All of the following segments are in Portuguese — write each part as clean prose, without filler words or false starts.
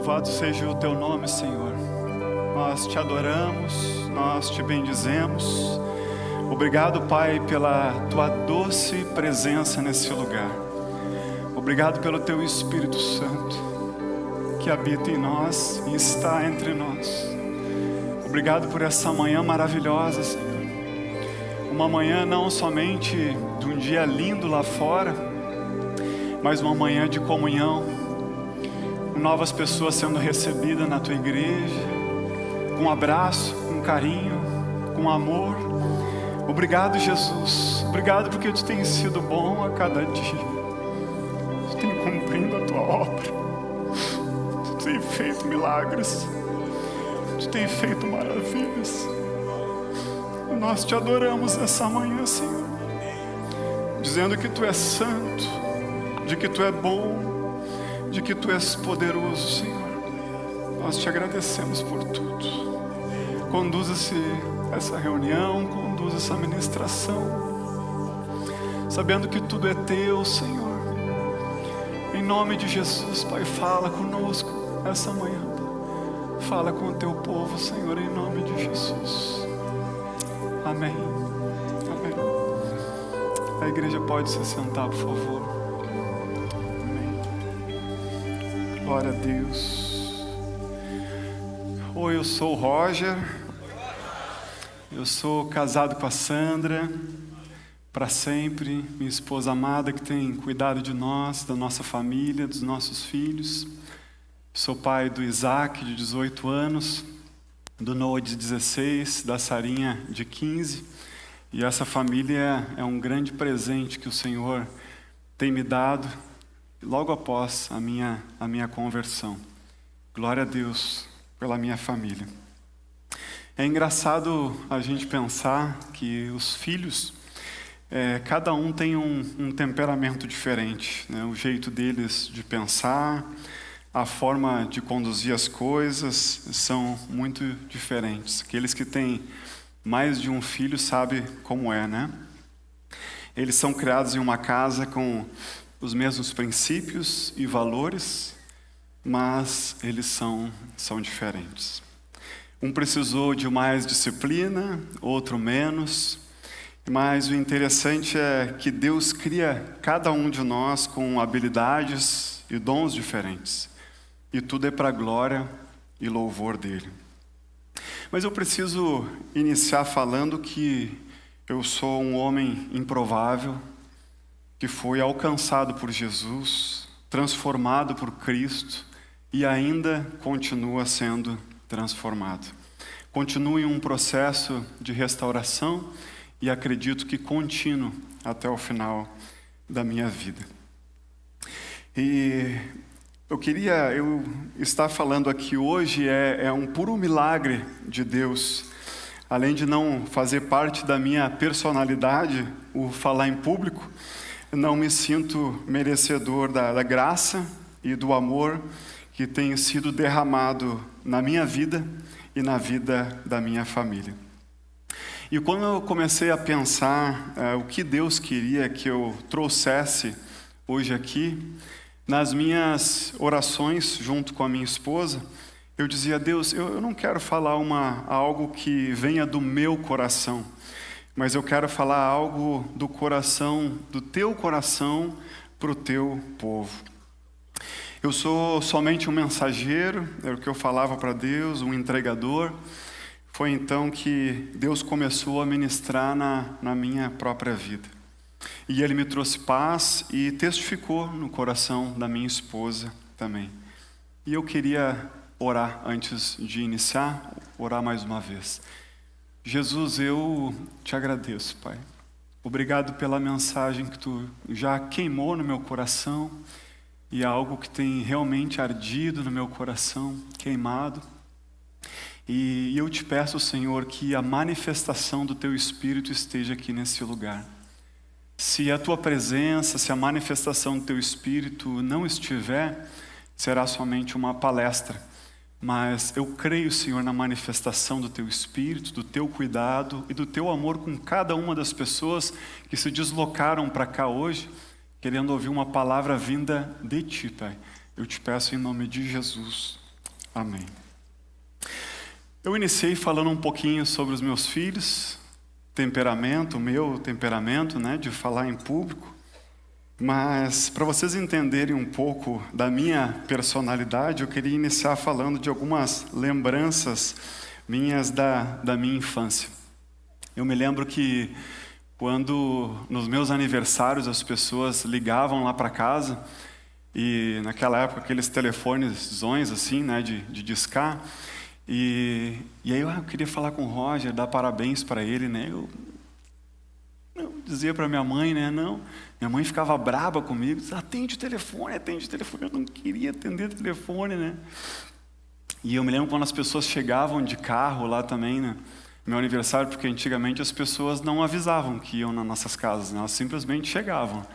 Louvado seja o teu nome, Senhor. Nós te adoramos, nós te bendizemos. Obrigado, Pai, pela tua doce presença nesse lugar. Obrigado pelo teu Espírito Santo, que habita em nós e está entre nós. Obrigado por essa manhã maravilhosa, Senhor. Uma manhã não somente de um dia lindo lá fora, mas uma manhã de comunhão, com novas pessoas sendo recebidas na tua igreja, com abraço, com carinho, com amor. Obrigado, Jesus. Obrigado porque tu tem sido bom a cada dia. Tu tem cumprido a tua obra. Tu tem feito milagres. Tu tem feito maravilhas. Nós te adoramos nessa manhã, Senhor, dizendo que tu és santo, de que tu é bom, de que tu és poderoso, Senhor. Nós te agradecemos por tudo. Conduza-se essa reunião, conduza essa ministração, sabendo que tudo é teu, Senhor. Em nome de Jesus, Pai, fala conosco essa manhã. Fala com o teu povo, Senhor, em nome de Jesus. Amém. Amém. A igreja pode se sentar, por favor. Amém. Glória a Deus. Oi, eu sou o Roger. Eu sou casado com a Sandra para sempre, minha esposa amada que tem cuidado de nós, da nossa família, dos nossos filhos. Sou pai do Isaac, de 18 anos, do Noah, de 16, da Sarinha, de 15. E essa família é um grande presente que o Senhor tem me dado logo após a minha conversão. Glória a Deus pela minha família. É engraçado a gente pensar que os filhos, cada um tem um temperamento diferente, né? O jeito deles de pensar, a forma de conduzir as coisas são muito diferentes. Aqueles que têm mais de um filho sabem como é, né? Eles são criados em uma casa com os mesmos princípios e valores, mas eles são diferentes. Um precisou de mais disciplina, outro menos, mas o interessante é que Deus cria cada um de nós com habilidades e dons diferentes. E tudo é para a glória e louvor dele. Mas eu preciso iniciar falando que eu sou um homem improvável, que foi alcançado por Jesus, transformado por Cristo e ainda continua sendo transformado. Continuo em um processo de restauração e acredito que contínuo até o final da minha vida. E eu estar falando aqui hoje é um puro milagre de Deus. Além de não fazer parte da minha personalidade, o falar em público, não me sinto merecedor da graça e do amor que tem sido derramado na minha vida e na vida da minha família. E quando eu comecei a pensar o que Deus queria que eu trouxesse hoje aqui, nas minhas orações junto com a minha esposa, eu dizia: Deus, eu não quero falar algo que venha do meu coração, mas eu quero falar algo do coração, do teu coração para o teu povo. Eu sou somente um mensageiro, era o que eu falava para Deus, um entregador. Foi então que Deus começou a ministrar na minha própria vida. E Ele me trouxe paz e testificou no coração da minha esposa também. E eu queria orar antes de iniciar, orar mais uma vez. Jesus, eu te agradeço, Pai. Obrigado pela mensagem que Tu já queimou no meu coração e é algo que tem realmente ardido no meu coração, queimado. E eu te peço, Senhor, que a manifestação do Teu Espírito esteja aqui nesse lugar. Se a Tua presença, se a manifestação do Teu Espírito não estiver, será somente uma palestra. Mas eu creio, Senhor, na manifestação do Teu Espírito, do Teu cuidado e do Teu amor com cada uma das pessoas que se deslocaram para cá hoje, querendo ouvir uma palavra vinda de Ti, Pai. Eu te peço em nome de Jesus. Amém. Eu iniciei falando um pouquinho sobre os meus filhos, meu temperamento, né, de falar em público. Mas para vocês entenderem um pouco da minha personalidade, eu queria iniciar falando de algumas lembranças minhas da minha infância. Eu me lembro que quando nos meus aniversários as pessoas ligavam lá para casa, e naquela época aqueles telefonezões assim, né, de discar, e aí eu queria falar com o Roger, dar parabéns para ele, né? Eu dizia para minha mãe, né? Não, minha mãe ficava braba comigo, dizia, atende o telefone, eu não queria atender o telefone, né? E eu me lembro quando as pessoas chegavam de carro lá também, né? Meu aniversário, porque antigamente as pessoas não avisavam que iam nas nossas casas, né? Elas simplesmente chegavam.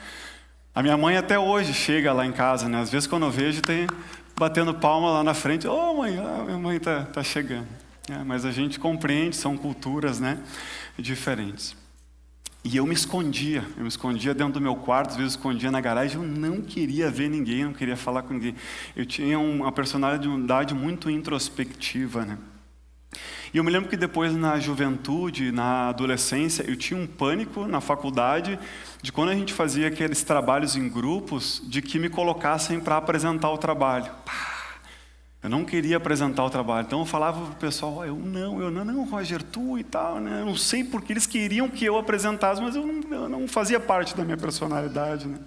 A minha mãe até hoje chega lá em casa, né? Às vezes quando eu vejo tem batendo palma lá na frente, mãe, minha mãe tá chegando. Mas a gente compreende, são culturas, né, diferentes. E eu me escondia dentro do meu quarto, às vezes escondia na garagem, eu não queria ver ninguém, não queria falar com ninguém. Eu tinha uma personalidade muito introspectiva, né? E eu me lembro que depois na juventude, na adolescência, eu tinha um pânico na faculdade de quando a gente fazia aqueles trabalhos em grupos, de que me colocassem para apresentar o trabalho. Eu não queria apresentar o trabalho, então eu falava para o pessoal, eu não, Roger, tu e tal, né? Eu não sei porque eles queriam que eu apresentasse, mas eu não fazia parte da minha personalidade, né?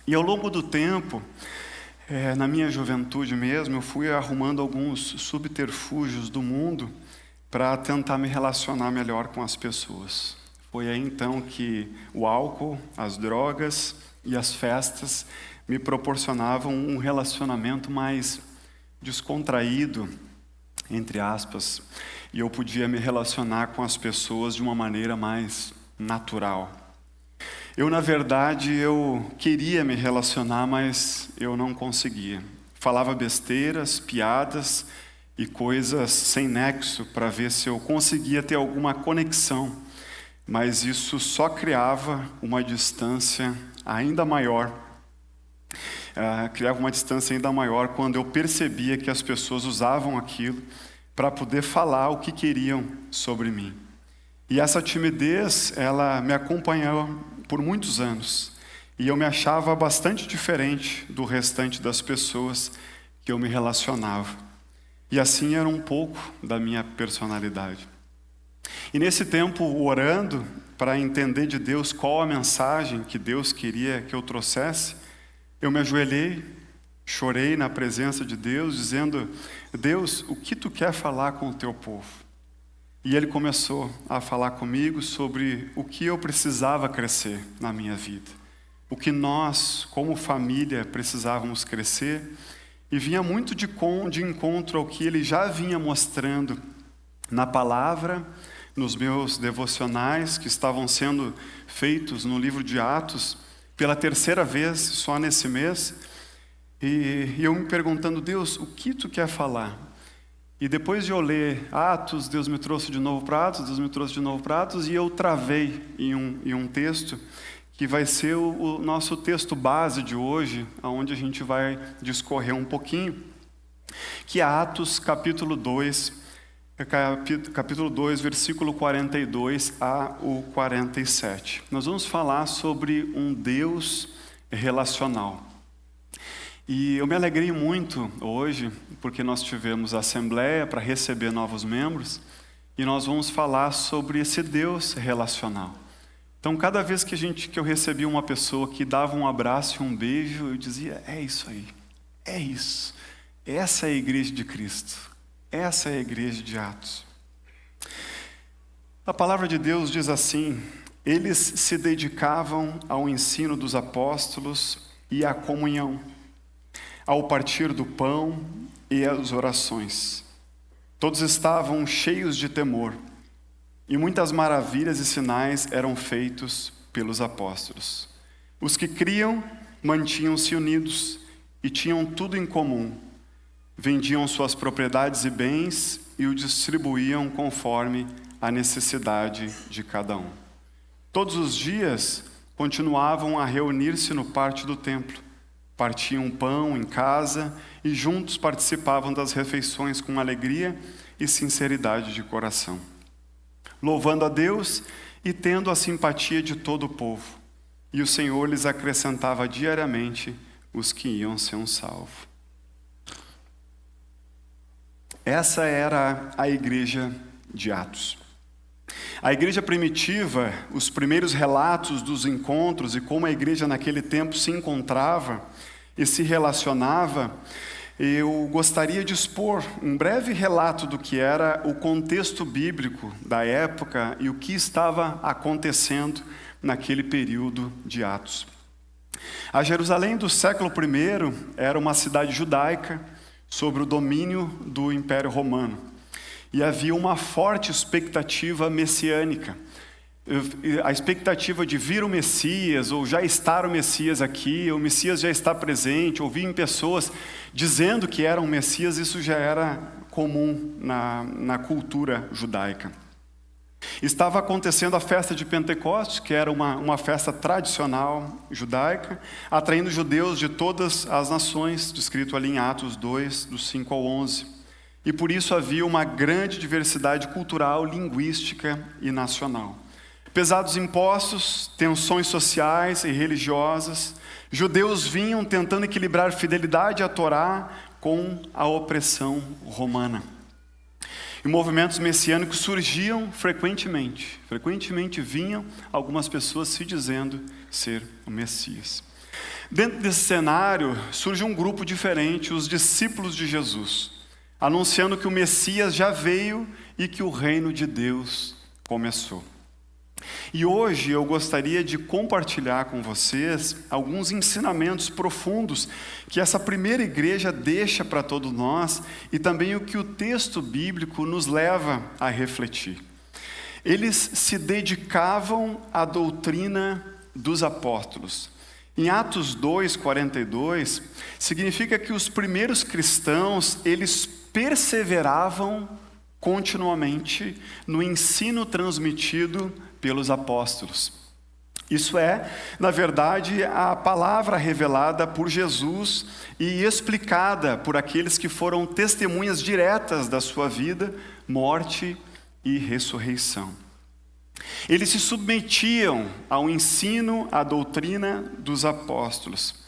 E ao longo do tempo, na minha juventude mesmo, eu fui arrumando alguns subterfúgios do mundo para tentar me relacionar melhor com as pessoas. Foi aí então que o álcool, as drogas e as festas me proporcionavam um relacionamento mais descontraído, entre aspas, e eu podia me relacionar com as pessoas de uma maneira mais natural. Na verdade, eu queria me relacionar, mas eu não conseguia. Falava besteiras, piadas e coisas sem nexo para ver se eu conseguia ter alguma conexão, mas isso só criava uma distância ainda maior. Criava uma distância ainda maior quando eu percebia que as pessoas usavam aquilo para poder falar o que queriam sobre mim. E essa timidez, ela me acompanhou por muitos anos. E eu me achava bastante diferente do restante das pessoas que eu me relacionava. E assim era um pouco da minha personalidade. E nesse tempo, orando para entender de Deus qual a mensagem que Deus queria que eu trouxesse, eu me ajoelhei, chorei na presença de Deus, dizendo, Deus, o que tu quer falar com o teu povo? E ele começou a falar comigo sobre o que eu precisava crescer na minha vida. O que nós, como família, precisávamos crescer. E vinha muito de encontro ao que ele já vinha mostrando na palavra, nos meus devocionais, que estavam sendo feitos no livro de Atos, pela terceira vez, só nesse mês. E eu me perguntando, Deus, o que tu quer falar? E depois de eu ler Atos, Deus me trouxe de novo para Atos, e eu travei em um texto que vai ser o nosso texto base de hoje, onde a gente vai discorrer um pouquinho, que é Atos capítulo 2, versículo 42 a o 47. Nós vamos falar sobre um Deus relacional. E eu me alegrei muito hoje, porque nós tivemos a assembleia para receber novos membros, e nós vamos falar sobre esse Deus relacional. Então, cada vez que eu recebia uma pessoa que dava um abraço e um beijo, eu dizia, é isso aí, é isso. Essa é a igreja de Cristo, essa é a igreja de Atos. A palavra de Deus diz assim, eles se dedicavam ao ensino dos apóstolos e à comunhão, ao partir do pão e às orações. Todos estavam cheios de temor, e muitas maravilhas e sinais eram feitos pelos apóstolos. Os que criam mantinham-se unidos e tinham tudo em comum. Vendiam suas propriedades e bens e o distribuíam conforme a necessidade de cada um. Todos os dias continuavam a reunir-se no pátio do templo, partiam pão em casa e juntos participavam das refeições com alegria e sinceridade de coração, louvando a Deus e tendo a simpatia de todo o povo. E o Senhor lhes acrescentava diariamente os que iam sendo salvos. Essa era a igreja de Atos. A igreja primitiva, os primeiros relatos dos encontros e como a igreja naquele tempo se encontrava e se relacionava, eu gostaria de expor um breve relato do que era o contexto bíblico da época e o que estava acontecendo naquele período de Atos. A Jerusalém do século I era uma cidade judaica sobre o domínio do Império Romano. E havia uma forte expectativa messiânica. A expectativa de vir o Messias, ou já estar o Messias aqui, o Messias já está presente, ouvir pessoas dizendo que eram Messias, isso já era comum na cultura judaica. Estava acontecendo a festa de Pentecostes, que era uma festa tradicional judaica, atraindo judeus de todas as nações, descrito ali em Atos 2, do 5 ao 11. E por isso havia uma grande diversidade cultural, linguística e nacional. Pesados impostos, tensões sociais e religiosas, judeus vinham tentando equilibrar fidelidade à Torá com a opressão romana. E movimentos messiânicos surgiam frequentemente. Frequentemente vinham algumas pessoas se dizendo ser o Messias. Dentro desse cenário, surge um grupo diferente, os discípulos de Jesus, anunciando que o Messias já veio e que o reino de Deus começou. E hoje eu gostaria de compartilhar com vocês alguns ensinamentos profundos que essa primeira igreja deixa para todos nós e também o que o texto bíblico nos leva a refletir. Eles se dedicavam à doutrina dos apóstolos. Em Atos 2:42, significa que os primeiros cristãos, eles perseveravam continuamente no ensino transmitido pelos apóstolos. Isso é, na verdade, a palavra revelada por Jesus e explicada por aqueles que foram testemunhas diretas da sua vida, morte e ressurreição. Eles se submetiam ao ensino, à doutrina dos apóstolos.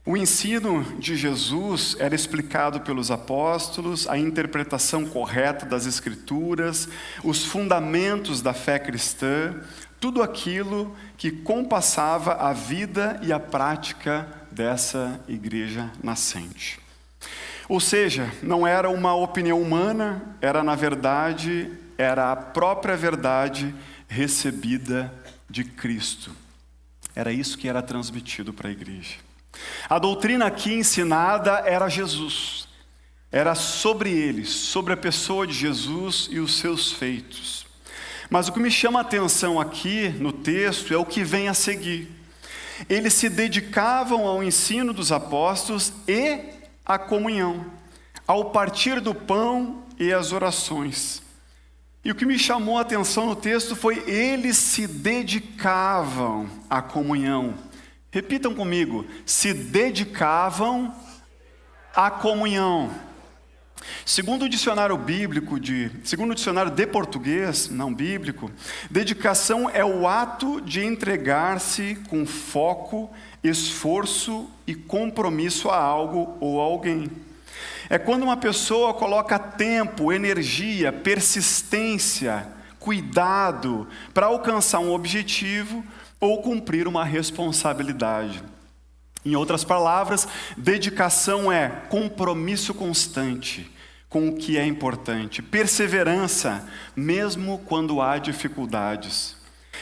O ensino de Jesus era explicado pelos apóstolos, a interpretação correta das Escrituras, os fundamentos da fé cristã, tudo aquilo que compassava a vida e a prática dessa igreja nascente. Ou seja, não era uma opinião humana, era a própria verdade recebida de Cristo. Era isso que era transmitido para a igreja. A doutrina aqui ensinada era Jesus, era sobre eles, sobre a pessoa de Jesus e os seus feitos. Mas o que me chama a atenção aqui no texto é o que vem a seguir. Eles se dedicavam ao ensino dos apóstolos e à comunhão, ao partir do pão e às orações. E o que me chamou a atenção no texto foi eles se dedicavam à comunhão. Repitam comigo, se dedicavam à comunhão. Segundo o dicionário bíblico, segundo o dicionário de português, não bíblico, dedicação é o ato de entregar-se com foco, esforço e compromisso a algo ou a alguém. É quando uma pessoa coloca tempo, energia, persistência, cuidado para alcançar um objetivo ou cumprir uma responsabilidade. Em outras palavras, dedicação é compromisso constante com o que é importante, perseverança, mesmo quando há dificuldades,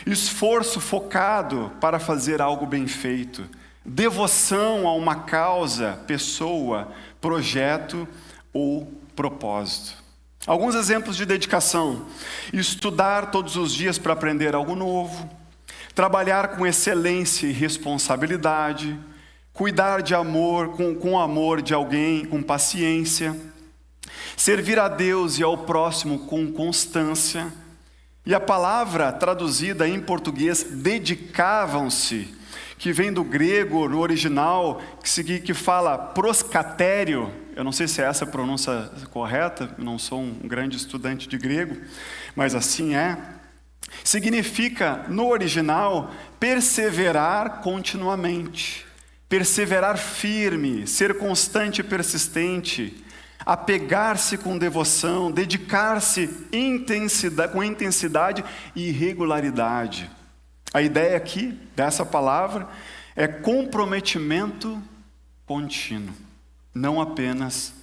esforço focado para fazer algo bem feito, devoção a uma causa, pessoa, projeto ou propósito. Alguns exemplos de dedicação: estudar todos os dias para aprender algo novo, trabalhar com excelência e responsabilidade, cuidar de amor, com amor de alguém, com paciência, servir a Deus e ao próximo com constância. E a palavra traduzida em português, dedicavam-se, que vem do grego, no original, que fala proscatério. Eu não sei se é essa a pronúncia correta, eu não sou um grande estudante de grego, mas assim é. Significa, no original, perseverar continuamente, perseverar firme, ser constante e persistente, apegar-se com devoção, dedicar-se com intensidade e regularidade. A ideia aqui, dessa palavra, é comprometimento contínuo, não apenas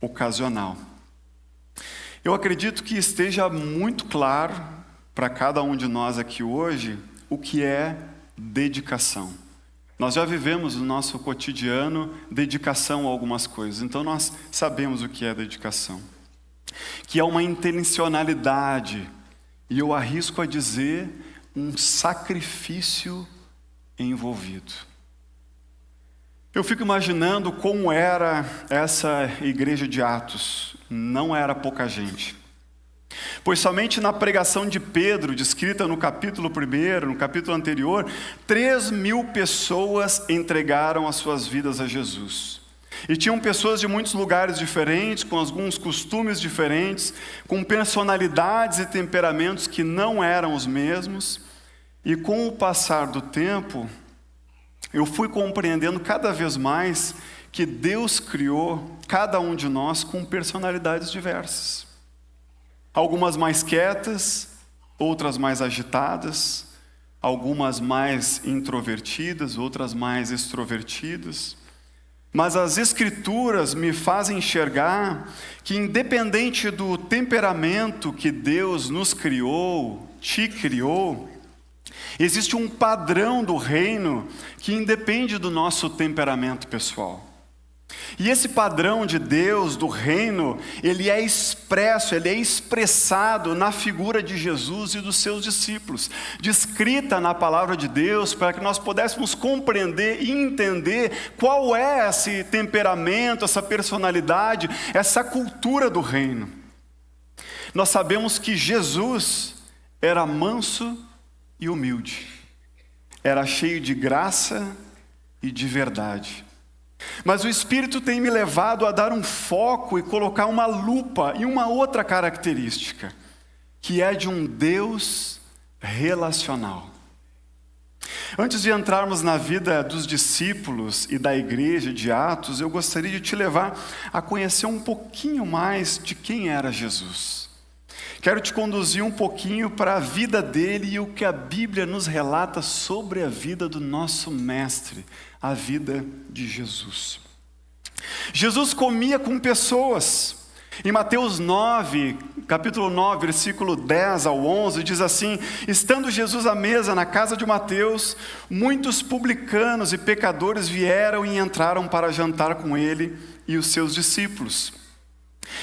ocasional. Eu acredito que esteja muito claro para cada um de nós aqui hoje o que é dedicação. Nós já vivemos no nosso cotidiano dedicação a algumas coisas, então nós sabemos o que é dedicação. Que é uma intencionalidade, e eu arrisco a dizer, um sacrifício envolvido. Eu fico imaginando como era essa igreja de Atos. Não era pouca gente. Pois somente na pregação de Pedro, descrita no capítulo 1, no capítulo anterior, 3.000 pessoas entregaram as suas vidas a Jesus. E tinham pessoas de muitos lugares diferentes, com alguns costumes diferentes, com personalidades e temperamentos que não eram os mesmos. E com o passar do tempo, eu fui compreendendo cada vez mais que Deus criou cada um de nós com personalidades diversas. Algumas mais quietas, outras mais agitadas, algumas mais introvertidas, outras mais extrovertidas. Mas as Escrituras me fazem enxergar que, independente do temperamento que Deus nos criou, te criou, existe um padrão do reino que independe do nosso temperamento pessoal. E esse padrão de Deus, do reino, ele é expresso, ele é expressado na figura de Jesus e dos seus discípulos, descrita na palavra de Deus, para que nós pudéssemos compreender e entender qual é esse temperamento, essa personalidade, essa cultura do reino. Nós sabemos que Jesus era manso e humilde, era cheio de graça e de verdade. Mas o Espírito tem me levado a dar um foco e colocar uma lupa em uma outra característica, que é de um Deus relacional. Antes de entrarmos na vida dos discípulos e da igreja de Atos, eu gostaria de te levar a conhecer um pouquinho mais de quem era Jesus. Quero te conduzir um pouquinho para a vida dele e o que a Bíblia nos relata sobre a vida do nosso mestre, a vida de Jesus. Jesus comia com pessoas. Em Mateus 9, capítulo 9, versículo 10 ao 11, diz assim: estando Jesus à mesa na casa de Mateus, muitos publicanos e pecadores vieram e entraram para jantar com ele e os seus discípulos.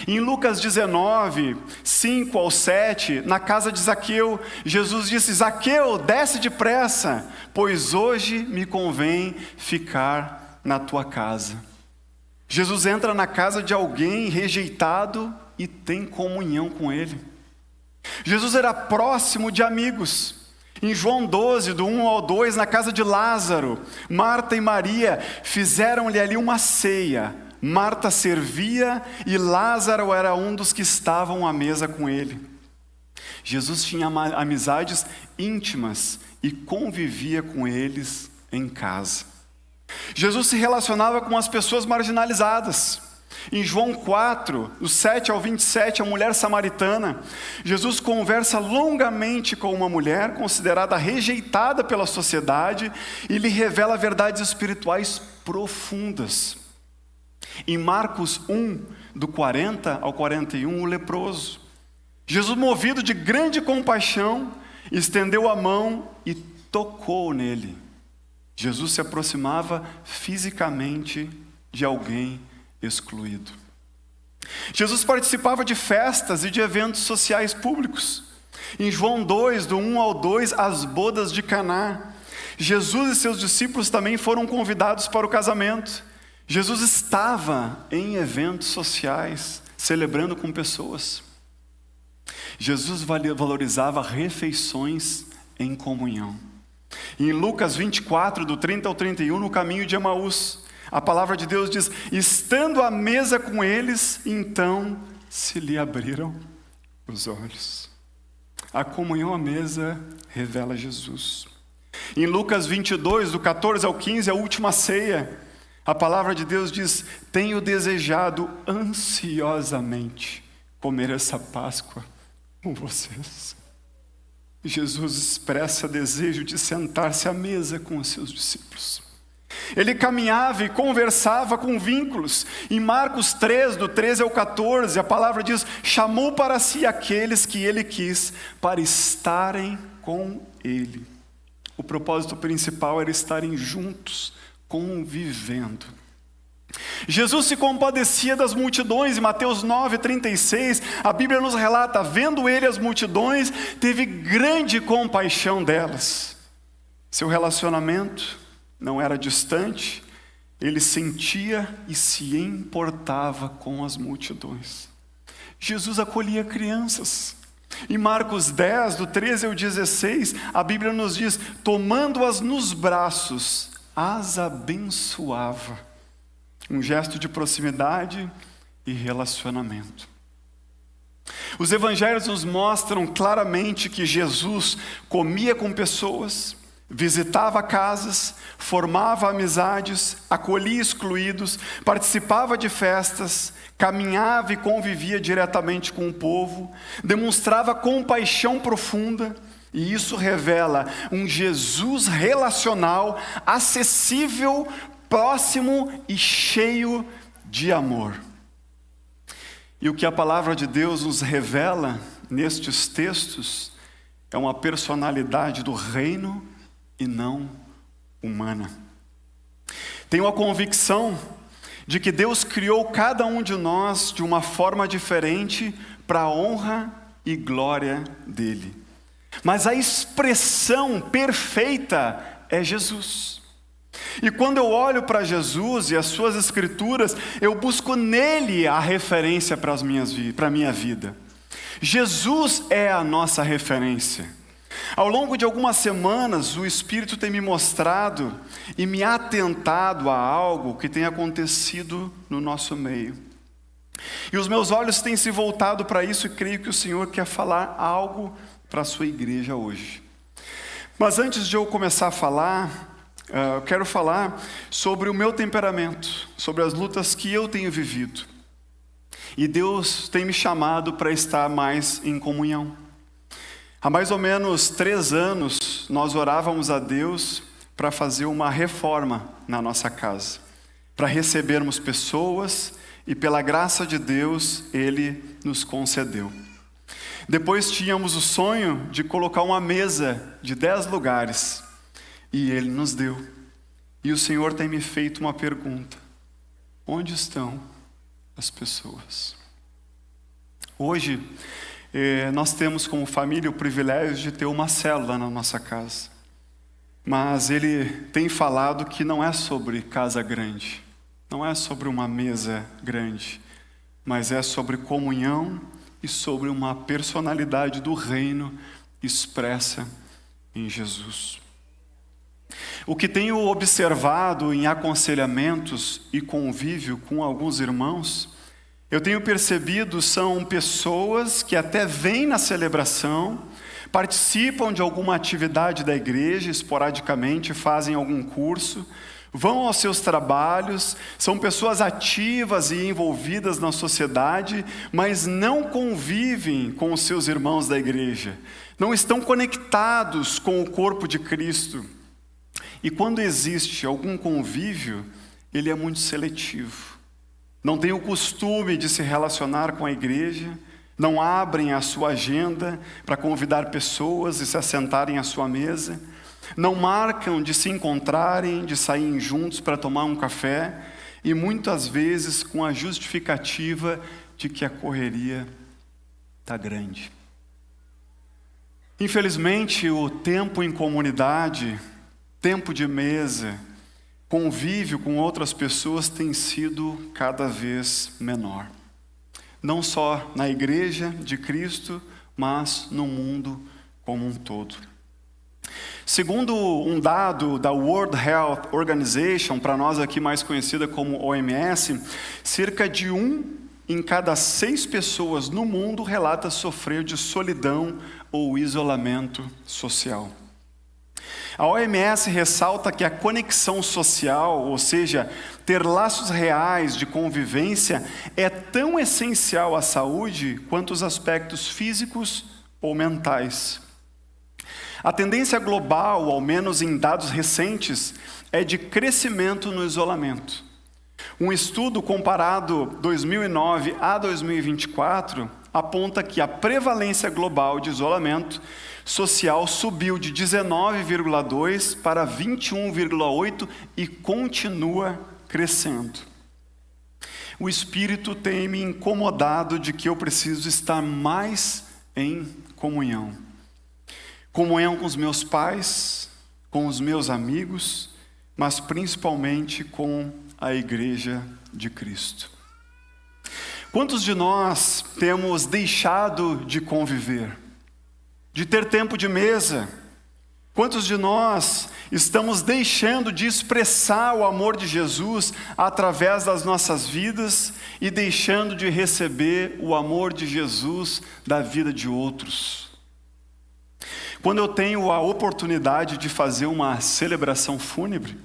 Em Lucas 19, 5 ao 7, na casa de Zaqueu, Jesus disse: Zaqueu, desce depressa, pois hoje me convém ficar na tua casa. Jesus entra na casa de alguém rejeitado e tem comunhão com ele. Jesus era próximo de amigos. Em João 12, do 1 ao 2, na casa de Lázaro, Marta e Maria fizeram-lhe ali uma ceia. Marta servia e Lázaro era um dos que estavam à mesa com ele. Jesus tinha amizades íntimas e convivia com eles em casa. Jesus se relacionava com as pessoas marginalizadas. Em João 4, do 7 ao 27, a mulher samaritana, Jesus conversa longamente com uma mulher considerada rejeitada pela sociedade e lhe revela verdades espirituais profundas. Em Marcos 1, do 40 ao 41, o leproso. Jesus, movido de grande compaixão, estendeu a mão e tocou nele. Jesus se aproximava fisicamente de alguém excluído. Jesus participava de festas e de eventos sociais públicos. Em João 2, do 1 ao 2, as bodas de Caná. Jesus e seus discípulos também foram convidados para o casamento. Jesus estava em eventos sociais, celebrando com pessoas. Jesus valorizava refeições em comunhão. E em Lucas 24, do 30 ao 31, no caminho de Emaús, a palavra de Deus diz: estando à mesa com eles, então se lhe abriram os olhos. A comunhão à mesa revela Jesus. Em Lucas 22, do 14 ao 15, a última ceia, a palavra de Deus diz: tenho desejado ansiosamente comer essa Páscoa com vocês. Jesus expressa desejo de sentar-se à mesa com os seus discípulos. Ele caminhava e conversava com vínculos. Em Marcos 3, do 13 ao 14, a palavra diz: chamou para si aqueles que ele quis para estarem com ele. O propósito principal era estarem juntos, convivendo. Jesus se compadecia das multidões. Em Mateus 9:36, a Bíblia nos relata: vendo ele as multidões, teve grande compaixão delas. Seu relacionamento não era distante, ele sentia e se importava com as multidões. Jesus acolhia crianças. Em Marcos 10, do 13 ao 16, a Bíblia nos diz: tomando-as nos braços, as abençoava. Um gesto de proximidade e relacionamento. Os evangelhos nos mostram claramente que Jesus comia com pessoas, visitava casas, formava amizades, acolhia excluídos, participava de festas, caminhava e convivia diretamente com o povo, demonstrava compaixão profunda, e isso revela um Jesus relacional, acessível, próximo e cheio de amor. E o que a palavra de Deus nos revela nestes textos é uma personalidade do reino e não humana. Tenho a convicção de que Deus criou cada um de nós de uma forma diferente para a honra e glória dele. Mas a expressão perfeita é Jesus. E quando eu olho para Jesus e as suas escrituras, eu busco nele a referência para a minha vida. Jesus é a nossa referência. Ao longo de algumas semanas, o Espírito tem me mostrado e me atentado a algo que tem acontecido no nosso meio. E os meus olhos têm se voltado para isso e creio que o Senhor quer falar algo para a sua igreja hoje. Mas antes de eu começar a falar, eu quero falar sobre o meu temperamento, sobre as lutas que eu tenho vivido. E Deus tem me chamado para estar mais em comunhão. Há mais ou menos 3 anos, nós orávamos a Deus para fazer uma reforma na nossa casa, para recebermos pessoas, e pela graça de Deus, Ele nos concedeu. Depois tínhamos o sonho de colocar uma mesa de 10 lugares, e Ele nos deu. E o Senhor tem me feito uma pergunta: onde estão as pessoas? Hoje, nós temos como família o privilégio de ter uma célula na nossa casa. Mas Ele tem falado que não é sobre casa grande, não é sobre uma mesa grande, mas é sobre comunhão e sobre uma personalidade do reino expressa em Jesus. O que tenho observado em aconselhamentos e convívio com alguns irmãos, eu tenho percebido são pessoas que até vêm na celebração, participam de alguma atividade da igreja, esporadicamente fazem algum curso, vão aos seus trabalhos, são pessoas ativas e envolvidas na sociedade, mas não convivem com os seus irmãos da igreja, não estão conectados com o corpo de Cristo. E quando existe algum convívio, ele é muito seletivo. Não tem o costume de se relacionar com a igreja, não abrem a sua agenda para convidar pessoas e se assentarem à sua mesa, não marcam de se encontrarem, de saírem juntos para tomar um café, e muitas vezes com a justificativa de que a correria está grande. Infelizmente, o tempo em comunidade, tempo de mesa, convívio com outras pessoas tem sido cada vez menor. Não só na igreja de Cristo, mas no mundo como um todo. Segundo um dado da World Health Organization, para nós aqui mais conhecida como OMS, cerca de 1 em cada 6 pessoas no mundo relata sofrer de solidão ou isolamento social. A OMS ressalta que a conexão social, ou seja, ter laços reais de convivência, é tão essencial à saúde quanto os aspectos físicos ou mentais. A tendência global, ao menos em dados recentes, é de crescimento no isolamento. Um estudo comparado 2009 a 2024 aponta que a prevalência global de isolamento social subiu de 19,2 para 21,8 e continua crescendo. O Espírito tem me incomodado de que eu preciso estar mais em comunhão. Comunhão com os meus pais, com os meus amigos, mas principalmente com a Igreja de Cristo. Quantos de nós temos deixado de conviver, de ter tempo de mesa? Quantos de nós estamos deixando de expressar o amor de Jesus através das nossas vidas e deixando de receber o amor de Jesus da vida de outros? Quando eu tenho a oportunidade de fazer uma celebração fúnebre,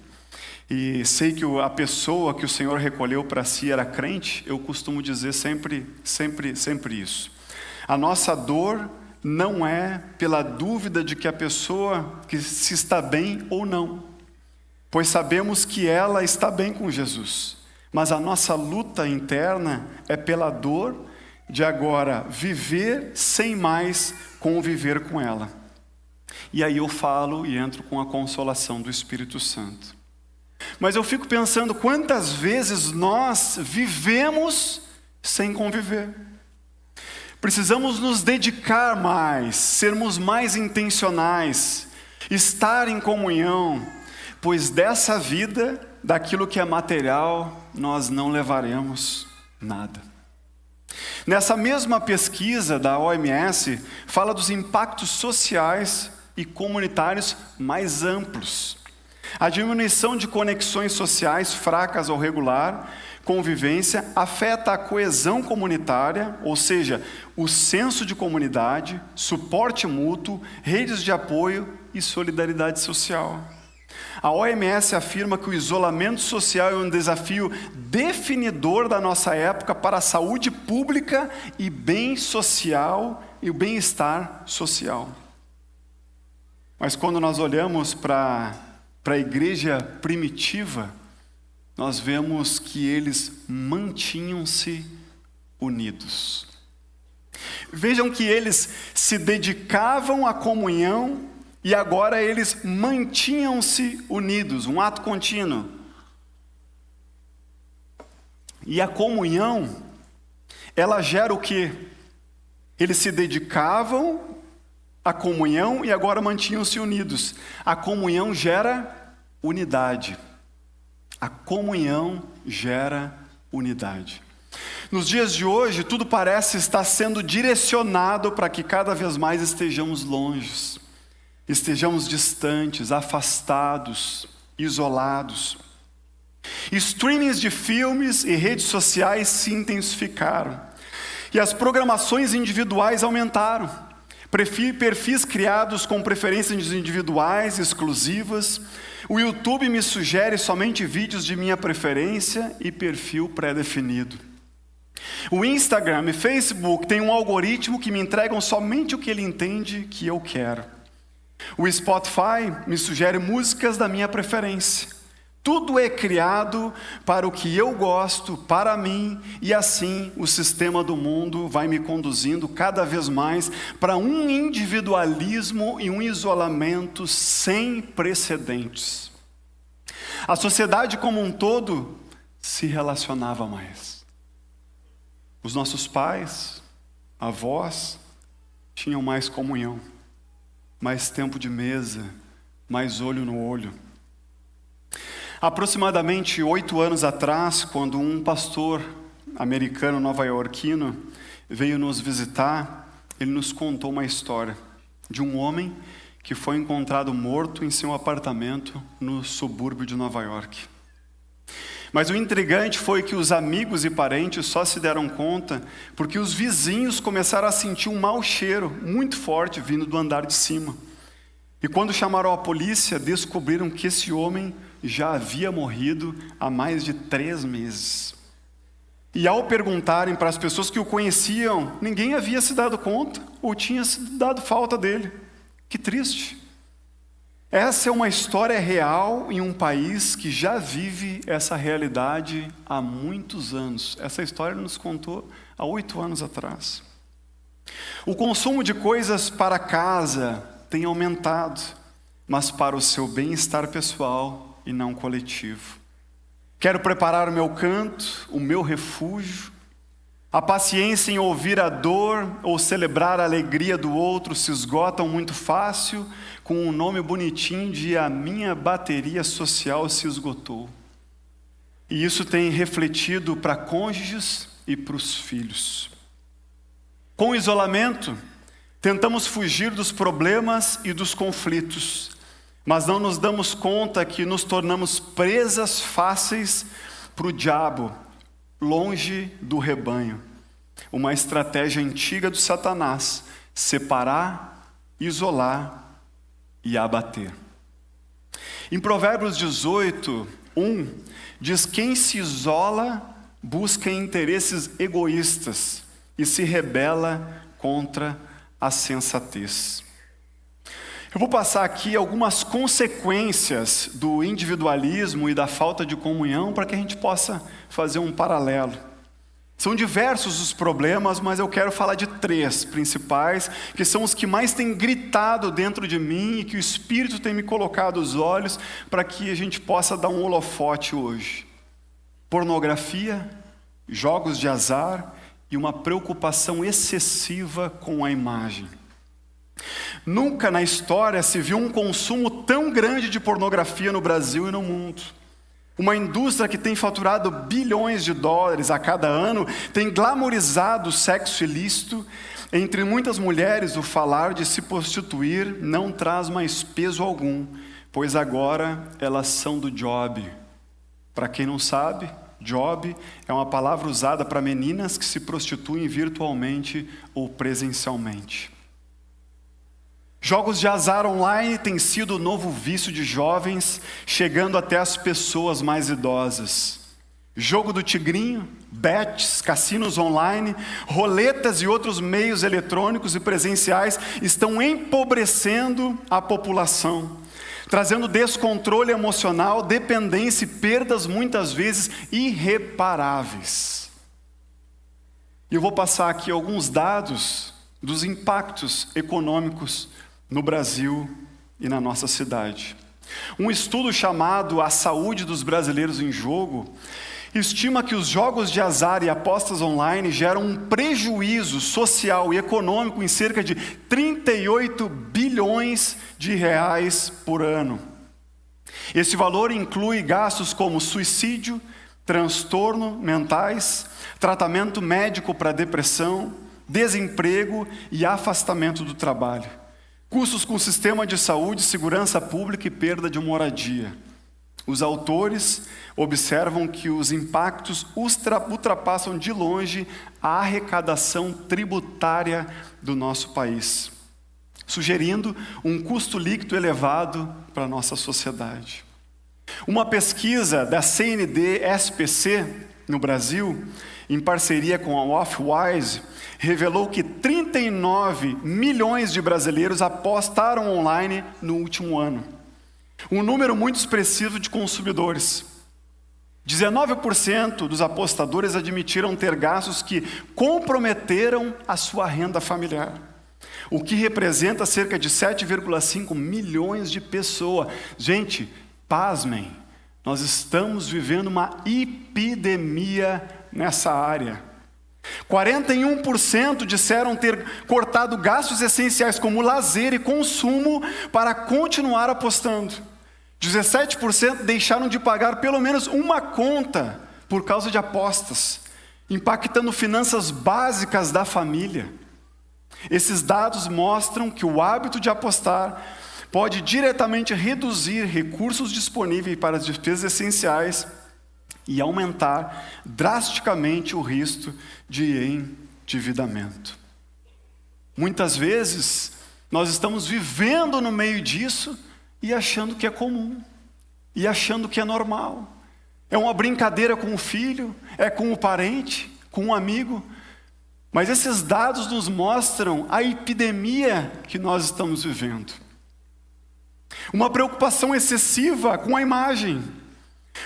e sei que a pessoa que o Senhor recolheu para si era crente, eu costumo dizer sempre isso. A nossa dor não é pela dúvida de que a pessoa que se está bem ou não, pois sabemos que ela está bem com Jesus. Mas a nossa luta interna é pela dor de agora viver sem mais conviver com ela. E aí eu falo e entro com a consolação do Espírito Santo. Mas eu fico pensando quantas vezes nós vivemos sem conviver. Precisamos nos dedicar mais, sermos mais intencionais, estar em comunhão, pois dessa vida, daquilo que é material, nós não levaremos nada. Nessa mesma pesquisa da OMS, fala dos impactos sociais e comunitários mais amplos. A diminuição de conexões sociais fracas ou regular, convivência, afeta a coesão comunitária, ou seja, o senso de comunidade, suporte mútuo, redes de apoio e solidariedade social. A OMS afirma que o isolamento social é um desafio definidor da nossa época para a saúde pública e bem social e o bem-estar social. Mas quando nós olhamos para a igreja primitiva, nós vemos que eles mantinham-se unidos. Vejam que eles se dedicavam à comunhão e agora eles mantinham-se unidos, um ato contínuo. E a comunhão, ela gera o quê? Eles se dedicavam à comunhão e agora mantinham-se unidos. A comunhão gera unidade. A comunhão gera unidade. Nos dias de hoje, tudo parece estar sendo direcionado para que cada vez mais estejamos longe, estejamos distantes, afastados, isolados. Streamings de filmes e redes sociais se intensificaram. E as programações individuais aumentaram. Perfis criados com preferências individuais, exclusivas. O YouTube me sugere somente vídeos de minha preferência e perfil pré-definido. O Instagram e Facebook têm um algoritmo que me entregam somente o que ele entende que eu quero. O Spotify me sugere músicas da minha preferência. Tudo é criado para o que eu gosto, para mim, e assim o sistema do mundo vai me conduzindo cada vez mais para um individualismo e um isolamento sem precedentes. A sociedade como um todo se relacionava mais. Os nossos pais, avós, tinham mais comunhão, mais tempo de mesa, mais olho no olho. Aproximadamente 8 anos atrás, quando um pastor americano nova-iorquino veio nos visitar, ele nos contou uma história de um homem que foi encontrado morto em seu apartamento no subúrbio de Nova York. Mas o intrigante foi que os amigos e parentes só se deram conta porque os vizinhos começaram a sentir um mau cheiro muito forte vindo do andar de cima. E quando chamaram a polícia, descobriram que esse homem já havia morrido há mais de 3 meses. E ao perguntarem para as pessoas que o conheciam, ninguém havia se dado conta ou tinha se dado falta dele. Que triste. Essa é uma história real em um país que já vive essa realidade há muitos anos. Essa história nos contou há 8 anos atrás. O consumo de coisas para casa tem aumentado, mas para o seu bem-estar pessoal e não coletivo. Quero preparar o meu canto, o meu refúgio. A paciência em ouvir a dor ou celebrar a alegria do outro se esgotam muito fácil, com um nome bonitinho de a minha bateria social se esgotou. E isso tem refletido para cônjuges e para os filhos. Com o isolamento, tentamos fugir dos problemas e dos conflitos, mas não nos damos conta que nos tornamos presas fáceis para o diabo, longe do rebanho. Uma estratégia antiga do Satanás: separar, isolar e abater. Em Provérbios 18, 1, diz: quem se isola busca interesses egoístas e se rebela contra a sensatez. Eu vou passar aqui algumas consequências do individualismo e da falta de comunhão para que a gente possa fazer um paralelo. São diversos os problemas, mas eu quero falar de 3 principais, que são os que mais têm gritado dentro de mim e que o Espírito tem me colocado os olhos para que a gente possa dar um holofote hoje. Pornografia, jogos de azar e uma preocupação excessiva com a imagem. Nunca na história se viu um consumo tão grande de pornografia no Brasil e no mundo. Uma indústria que tem faturado bilhões de dólares a cada ano tem glamorizado o sexo ilícito. Entre muitas mulheres, o falar de se prostituir não traz mais peso algum, pois agora elas são do job. Para quem não sabe, job é uma palavra usada para meninas que se prostituem virtualmente ou presencialmente. Jogos de azar online têm sido o novo vício de jovens, chegando até as pessoas mais idosas. Jogo do tigrinho, bets, cassinos online, roletas e outros meios eletrônicos e presenciais estão empobrecendo a população, trazendo descontrole emocional, dependência e perdas muitas vezes irreparáveis. E eu vou passar aqui alguns dados dos impactos econômicos no Brasil e na nossa cidade. Um estudo chamado A Saúde dos Brasileiros em Jogo estima que os jogos de azar e apostas online geram um prejuízo social e econômico em cerca de 38 bilhões de reais por ano. Esse valor inclui gastos como suicídio, transtorno mentais, tratamento médico para depressão, desemprego e afastamento do trabalho. Custos com sistema de saúde, segurança pública e perda de moradia. Os autores observam que os impactos ultrapassam de longe a arrecadação tributária do nosso país, sugerindo um custo líquido elevado para a nossa sociedade. Uma pesquisa da CND-SPC no Brasil, em parceria com a Off-Wise, revelou que 39 milhões de brasileiros apostaram online no último ano. Um número muito expressivo de consumidores. 19% dos apostadores admitiram ter gastos que comprometeram a sua renda familiar, o que representa cerca de 7,5 milhões de pessoas. Gente, pasmem, nós estamos vivendo uma epidemia nessa área. 41% disseram ter cortado gastos essenciais como lazer e consumo para continuar apostando. 17% deixaram de pagar pelo menos uma conta por causa de apostas, impactando finanças básicas da família. Esses dados mostram que o hábito de apostar pode diretamente reduzir recursos disponíveis para as despesas essenciais e aumentar drasticamente o risco de endividamento. Muitas vezes, nós estamos vivendo no meio disso e achando que é comum, e achando que é normal. É uma brincadeira com o filho, é com o parente, com um amigo. Mas esses dados nos mostram a epidemia que nós estamos vivendo. Uma preocupação excessiva com a imagem.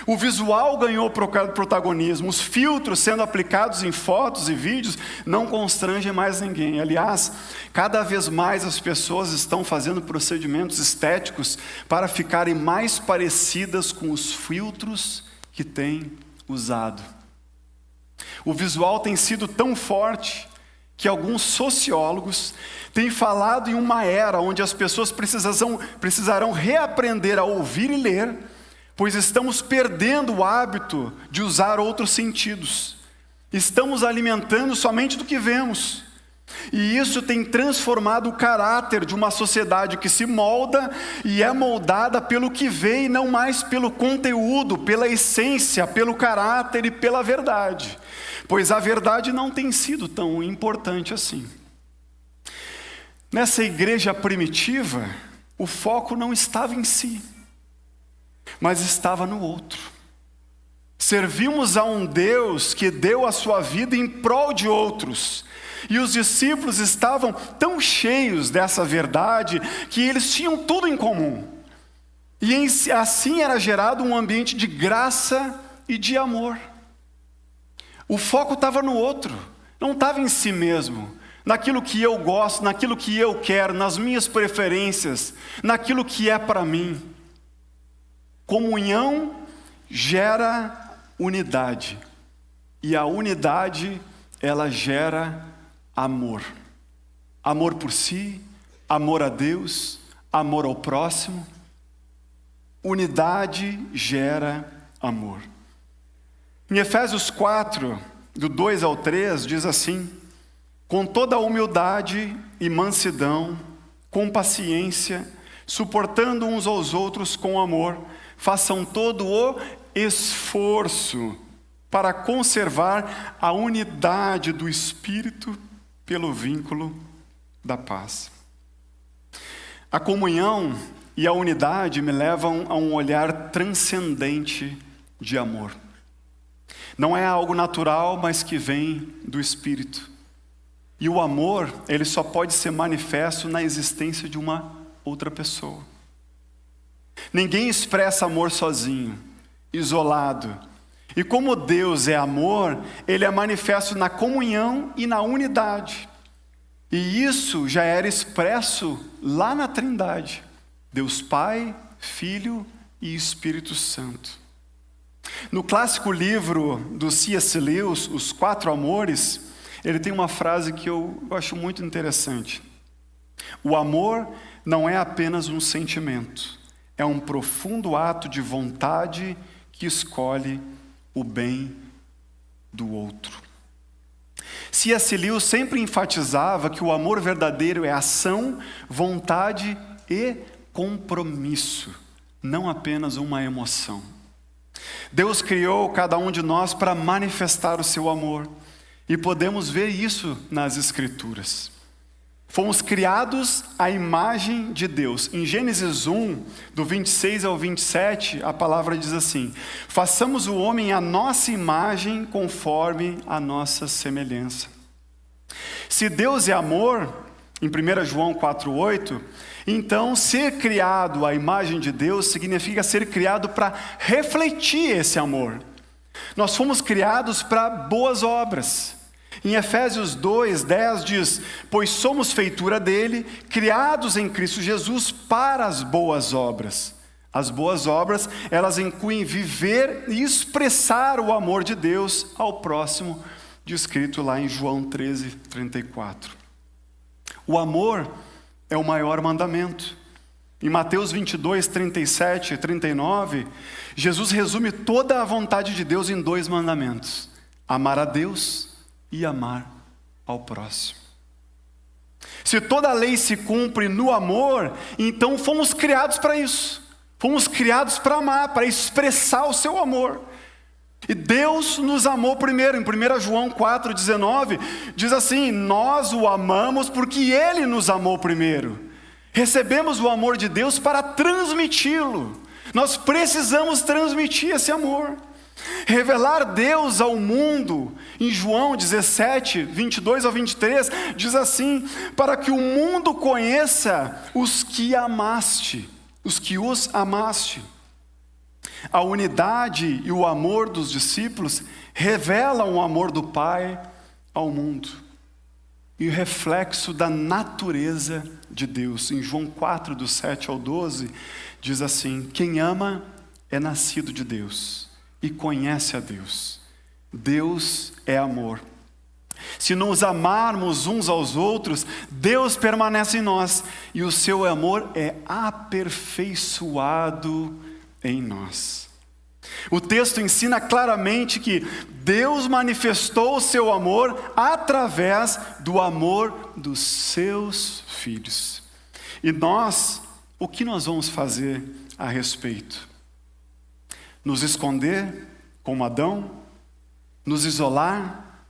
O visual ganhou protagonismo. Os filtros sendo aplicados em fotos e vídeos não constrangem mais ninguém. Aliás, cada vez mais as pessoas estão fazendo procedimentos estéticos para ficarem mais parecidas com os filtros que têm usado. O visual tem sido tão forte que alguns sociólogos têm falado em uma era onde as pessoas precisarão reaprender a ouvir e ler, pois estamos perdendo o hábito de usar outros sentidos. Estamos alimentando somente do que vemos. E isso tem transformado o caráter de uma sociedade que se molda e é moldada pelo que vê e não mais pelo conteúdo, pela essência, pelo caráter e pela verdade. Pois a verdade não tem sido tão importante assim. Nessa igreja primitiva, o foco não estava em si, mas estava no outro. Servimos a um Deus que deu a sua vida em prol de outros. E os discípulos estavam tão cheios dessa verdade que eles tinham tudo em comum. E assim era gerado um ambiente de graça e de amor. O foco estava no outro, não estava em si mesmo, naquilo que eu gosto, naquilo que eu quero, nas minhas preferências, naquilo que é para mim. Comunhão gera unidade, e a unidade, ela gera amor. Amor por si, amor a Deus, amor ao próximo. Unidade gera amor. Em Efésios 4, do 2 ao 3, diz assim: com toda a humildade e mansidão, com paciência, suportando uns aos outros com amor, façam todo o esforço para conservar a unidade do Espírito pelo vínculo da paz. A comunhão e a unidade me levam a um olhar transcendente de amor. Não é algo natural, mas que vem do Espírito. E o amor, ele só pode ser manifesto na existência de uma outra pessoa. Ninguém expressa amor sozinho, isolado. E como Deus é amor, ele é manifesto na comunhão e na unidade. E isso já era expresso lá na Trindade. Deus Pai, Filho e Espírito Santo. No clássico livro do C.S. Lewis, Os Quatro Amores, ele tem uma frase que eu acho muito interessante. O amor não é apenas um sentimento, é um profundo ato de vontade que escolhe o bem do outro. C.S. Lewis sempre enfatizava que o amor verdadeiro é ação, vontade e compromisso, não apenas uma emoção. Deus criou cada um de nós para manifestar o seu amor, e podemos ver isso nas Escrituras. Fomos criados à imagem de Deus. Em Gênesis 1, do 26 ao 27, a palavra diz assim: façamos o homem à nossa imagem, conforme a nossa semelhança. Se Deus é amor, em 1 João 4,8, então ser criado à imagem de Deus significa ser criado para refletir esse amor. Nós fomos criados para boas obras. Em Efésios 2:10 diz: pois somos feitura dele, criados em Cristo Jesus para as boas obras. As boas obras, elas incluem viver e expressar o amor de Deus ao próximo, descrito lá em João 13:34. O amor é o maior mandamento. Em Mateus 22:37 e 39, Jesus resume toda a vontade de Deus em 2 mandamentos: amar a Deus e amar ao próximo. Se toda a lei se cumpre no amor, então fomos criados para isso. Fomos criados para amar, para expressar o seu amor. E Deus nos amou primeiro. Em 1 João 4,19, diz assim: nós o amamos porque Ele nos amou primeiro. Recebemos o amor de Deus para transmiti-lo. Nós precisamos transmitir esse amor. Revelar Deus ao mundo, em João 17, 22 ao 23, diz assim: para que o mundo conheça os que amaste, os que os amaste. A unidade e o amor dos discípulos revelam o amor do Pai ao mundo. E o reflexo da natureza de Deus. Em João 4, do 7 ao 12, diz assim: quem ama é nascido de Deus e conhece a Deus. Deus é amor. Se nos amarmos uns aos outros, Deus permanece em nós e o seu amor é aperfeiçoado em nós. O texto ensina claramente que Deus manifestou o seu amor através do amor dos seus filhos. E nós, o que nós vamos fazer a respeito? Nos esconder como Adão? Nos isolar?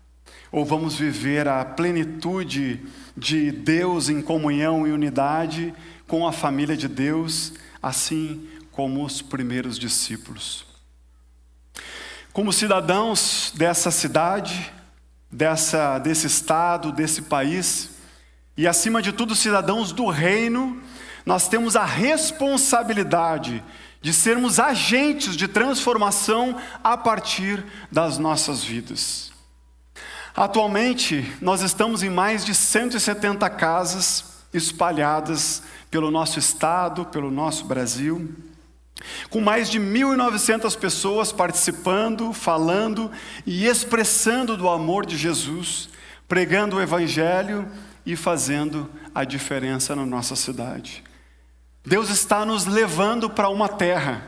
Ou vamos viver a plenitude de Deus em comunhão e unidade com a família de Deus, assim como os primeiros discípulos? Como cidadãos dessa cidade, desse estado, desse país, e acima de tudo cidadãos do reino, nós temos a responsabilidade de sermos agentes de transformação a partir das nossas vidas. Atualmente, nós estamos em mais de 170 casas espalhadas pelo nosso estado, pelo nosso Brasil, com mais de 1.900 pessoas participando, falando e expressando do amor de Jesus, pregando o Evangelho e fazendo a diferença na nossa cidade. Deus está nos levando para uma terra,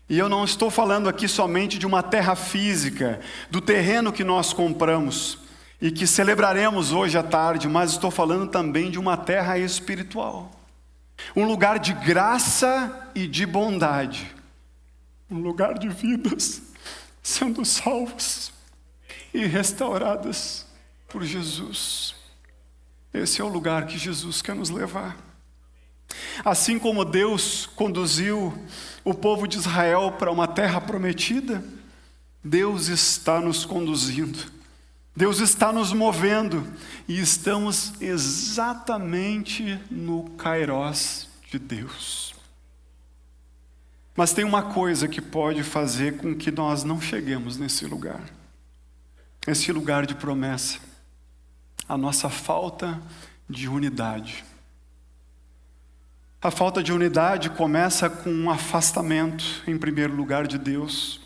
e eu não estou falando aqui somente de uma terra física, do terreno que nós compramos e que celebraremos hoje à tarde, mas estou falando também de uma terra espiritual. Um lugar de graça e de bondade. Um lugar de vidas sendo salvas e restauradas por Jesus. Esse é o lugar que Jesus quer nos levar. Assim como Deus conduziu o povo de Israel para uma terra prometida, Deus está nos conduzindo. Deus está nos movendo e estamos exatamente no Kairos de Deus. Mas tem uma coisa que pode fazer com que nós não cheguemos nesse lugar de promessa: a nossa falta de unidade. A falta de unidade começa com um afastamento, em primeiro lugar, de Deus,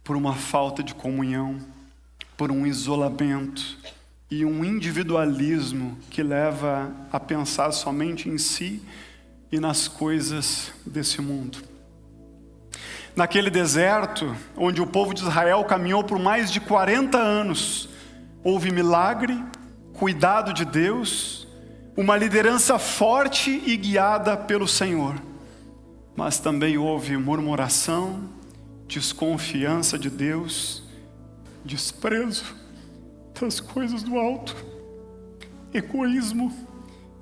por uma falta de comunhão, por um isolamento e um individualismo que leva a pensar somente em si e nas coisas desse mundo. Naquele deserto, onde o povo de Israel caminhou por mais de 40 anos, houve milagre, cuidado de Deus, uma liderança forte e guiada pelo Senhor. Mas também houve murmuração, desconfiança de Deus, desprezo das coisas do alto, egoísmo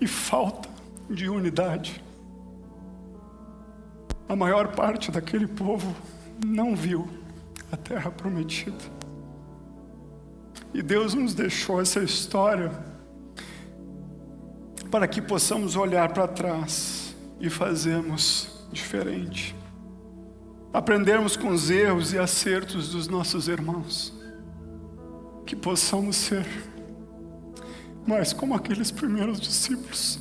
e falta de unidade. A maior parte daquele povo não viu a terra prometida. E Deus nos deixou essa história para que possamos olhar para trás e fazermos diferente. Aprendermos com os erros e acertos dos nossos irmãos. Que possamos ser mais como aqueles primeiros discípulos,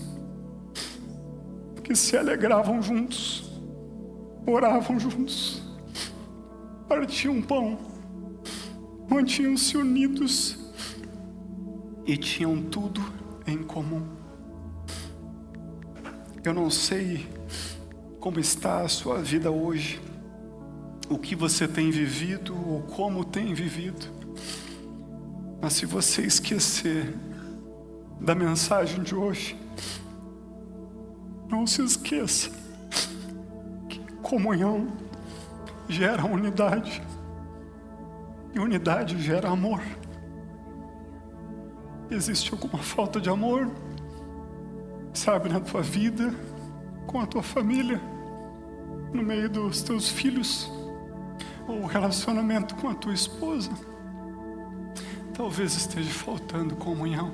que se alegravam juntos, oravam juntos, partiam pão, mantinham-se unidos e tinham tudo em comum. Eu não sei como está a sua vida hoje, o que você tem vivido ou como tem vivido. Mas se você esquecer da mensagem de hoje, não se esqueça que comunhão gera unidade e unidade gera amor. Existe alguma falta de amor, sabe, na tua vida, com a tua família, no meio dos teus filhos, ou relacionamento com a tua esposa? Talvez esteja faltando comunhão,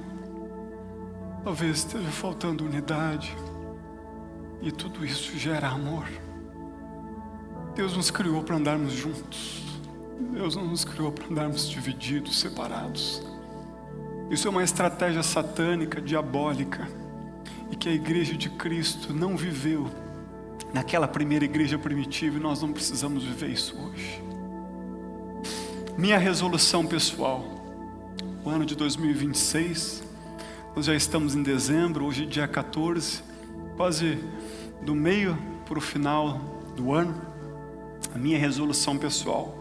talvez esteja faltando unidade, e tudo isso gera amor. Deus nos criou para andarmos juntos, Deus não nos criou para andarmos divididos, separados. Isso é uma estratégia satânica, diabólica, e que a igreja de Cristo não viveu naquela primeira igreja primitiva, e nós não precisamos viver isso hoje. Minha resolução pessoal, o ano de 2026, nós já estamos em dezembro, hoje é dia 14, quase do meio para o final do ano. A minha resolução pessoal,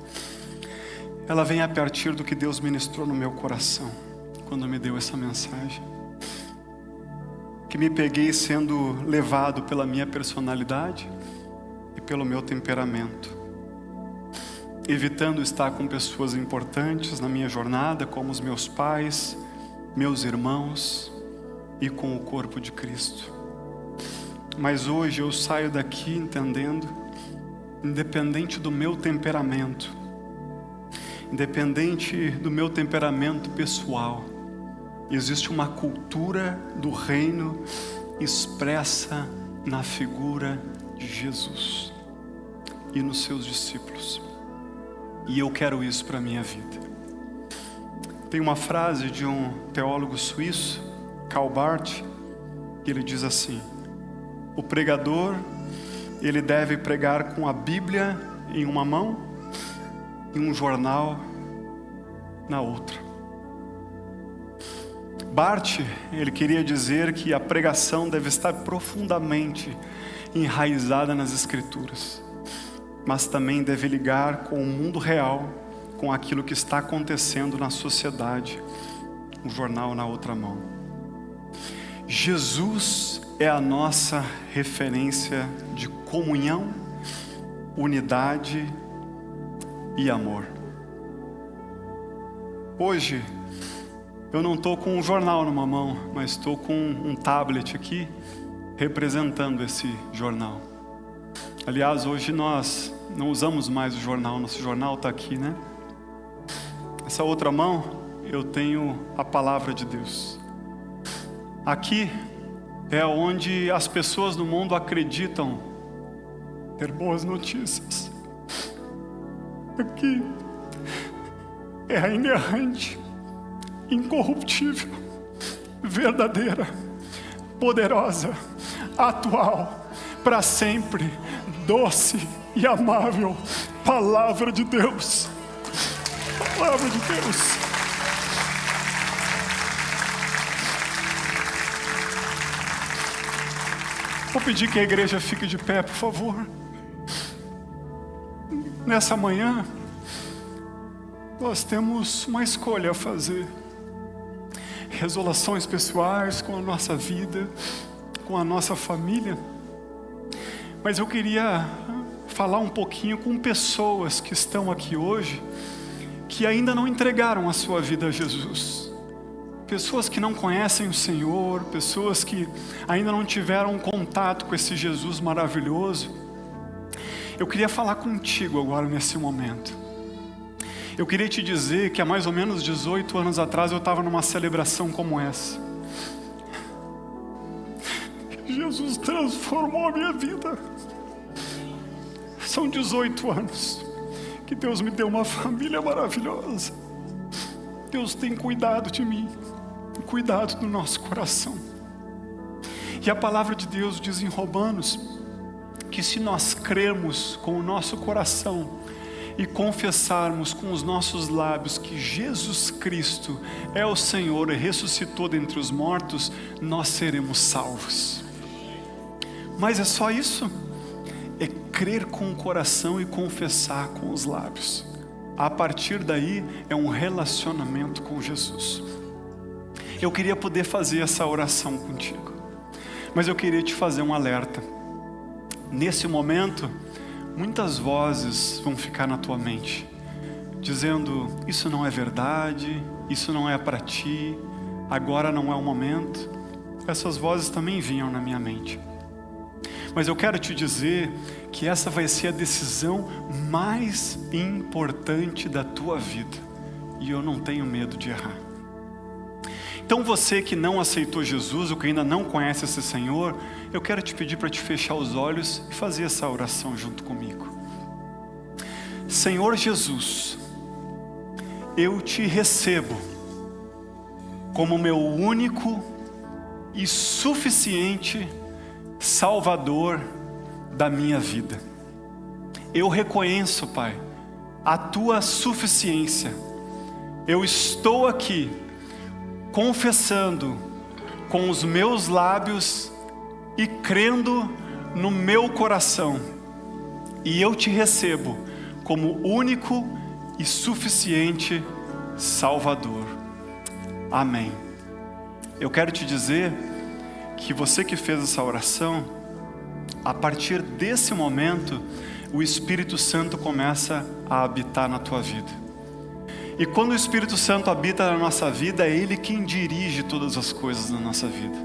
ela vem a partir do que Deus ministrou no meu coração, quando me deu essa mensagem. Que me peguei sendo levado pela minha personalidade e pelo meu temperamento, evitando estar com pessoas importantes na minha jornada, como os meus pais, meus irmãos e com o corpo de Cristo. Mas hoje eu saio daqui entendendo, independente do meu temperamento, independente do meu temperamento pessoal, existe uma cultura do reino expressa na figura de Jesus e nos seus discípulos. E eu quero isso para a minha vida. Tem uma frase de um teólogo suíço, Karl Barth, que ele diz assim: o pregador, ele deve pregar com a Bíblia em uma mão e um jornal na outra. Barth, ele queria dizer que a pregação deve estar profundamente enraizada nas Escrituras, mas também deve ligar com o mundo real, com aquilo que está acontecendo na sociedade, um jornal na outra mão. Jesus é a nossa referência de comunhão, unidade e amor. Hoje, eu não estou com um jornal numa mão, mas estou com um tablet aqui, representando esse jornal. Aliás, hoje nós não usamos mais o jornal, nosso jornal está aqui, né? Essa outra mão, eu tenho a palavra de Deus. Aqui é onde as pessoas no mundo acreditam ter boas notícias. Aqui é a inerrante, incorruptível, verdadeira, poderosa, atual, para sempre, doce e amável palavra de Deus. Palavra de Deus. Vou pedir que a igreja fique de pé, por favor. Nessa manhã, nós temos uma escolha a fazer. Resoluções pessoais com a nossa vida, com a nossa família. Mas eu queria falar um pouquinho com pessoas que estão aqui hoje, que ainda não entregaram a sua vida a Jesus. Pessoas que não conhecem o Senhor, pessoas que ainda não tiveram contato com esse Jesus maravilhoso. Eu queria falar contigo agora nesse momento. Eu queria te dizer que há mais ou menos 18 anos atrás eu estava numa celebração como essa. Jesus transformou a minha vida. São 18 anos que Deus me deu uma família maravilhosa. Deus tem cuidado de mim, cuidado do nosso coração. E a palavra de Deus diz em Romanos que se nós crermos com o nosso coração e confessarmos com os nossos lábios que Jesus Cristo é o Senhor e ressuscitou dentre os mortos, nós seremos salvos. Mas é só isso? É crer com o coração e confessar com os lábios. A partir daí é um relacionamento com Jesus. eu queria poder fazer essa oração contigo. Mas eu queria te fazer um alerta. Nesse momento, muitas vozes vão ficar na tua mente, dizendo, isso não é verdade, isso não é para ti, agora não é o momento. Essas vozes também vinham na minha mente. Mas eu quero te dizer que essa vai ser a decisão mais importante da tua vida. E eu não tenho medo de errar. Então você que não aceitou Jesus, ou que ainda não conhece esse Senhor, eu quero te pedir para te fechar os olhos e fazer essa oração junto comigo. Senhor Jesus, eu te recebo como meu único e suficiente Salvador da minha vida. Eu reconheço, Pai, a tua suficiência. Eu estou aqui confessando com os meus lábios e crendo no meu coração. E eu te recebo como único e suficiente Salvador. Amém. Eu quero te dizer que você que fez essa oração, a partir desse momento, o Espírito Santo começa a habitar na tua vida. E quando o Espírito Santo habita na nossa vida, é Ele quem dirige todas as coisas na nossa vida.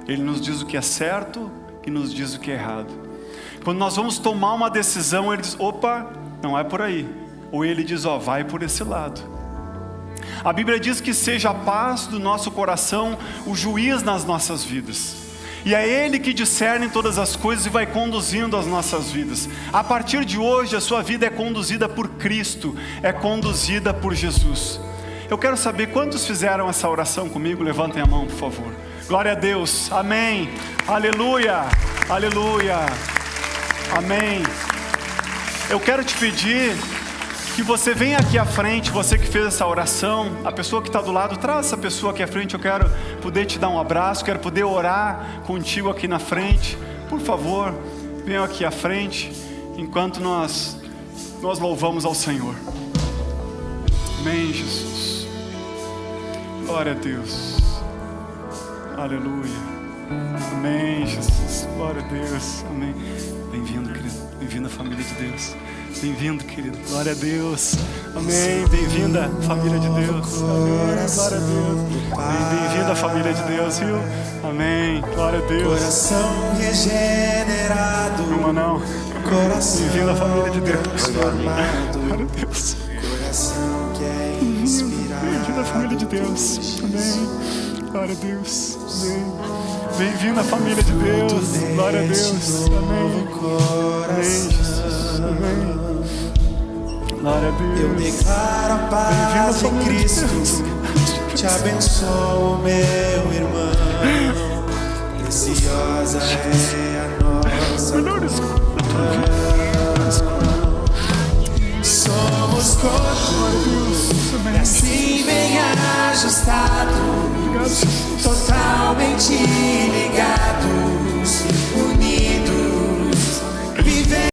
Ele nos diz o que é certo e nos diz o que é errado. Quando nós vamos tomar uma decisão, Ele diz, opa, não é por aí. Ou Ele diz, ó, vai por esse lado. A Bíblia diz que seja a paz do nosso coração o juiz nas nossas vidas. E é Ele que discerne todas as coisas e vai conduzindo as nossas vidas. A partir de hoje, a sua vida é conduzida por Cristo, é conduzida por Jesus. Eu quero saber quantos fizeram essa oração comigo. Levantem a mão, por favor. Glória a Deus, amém, aleluia, aleluia, amém. Eu quero te pedir que você venha aqui à frente, você que fez essa oração, a pessoa que está do lado, traz essa pessoa aqui à frente. Eu quero poder te dar um abraço, quero poder orar contigo aqui na frente. Por favor, venha aqui à frente, enquanto nós louvamos ao Senhor. Amém, Jesus. Glória a Deus. Aleluia. Amém, Jesus. Glória a Deus. Amém. Bem-vindo, querido. Bem-vindo à família de Deus. Bem-vindo, querido. Glória a Deus. Amém. Bem-vinda, família de Deus. Amém. Glória a Deus. Bem-vinda, família de Deus, viu? Amém. Glória a Deus. Coração regenerado. Uma não. Bem-vinda, família de Deus. Glória a Deus. Coração que é inspirado. Bem-vinda, família de Deus. Amém. Glória a Deus. Amém. Bem-vinda, família de Deus. Glória a Deus. Amém. Amém, Jesus. Amém. Glória a Deus. Eu declaro a paz em Cristo. Te abençoo, meu irmão. Preciosa é a nossa comunhão. Somos corpo e assim bem ajustado.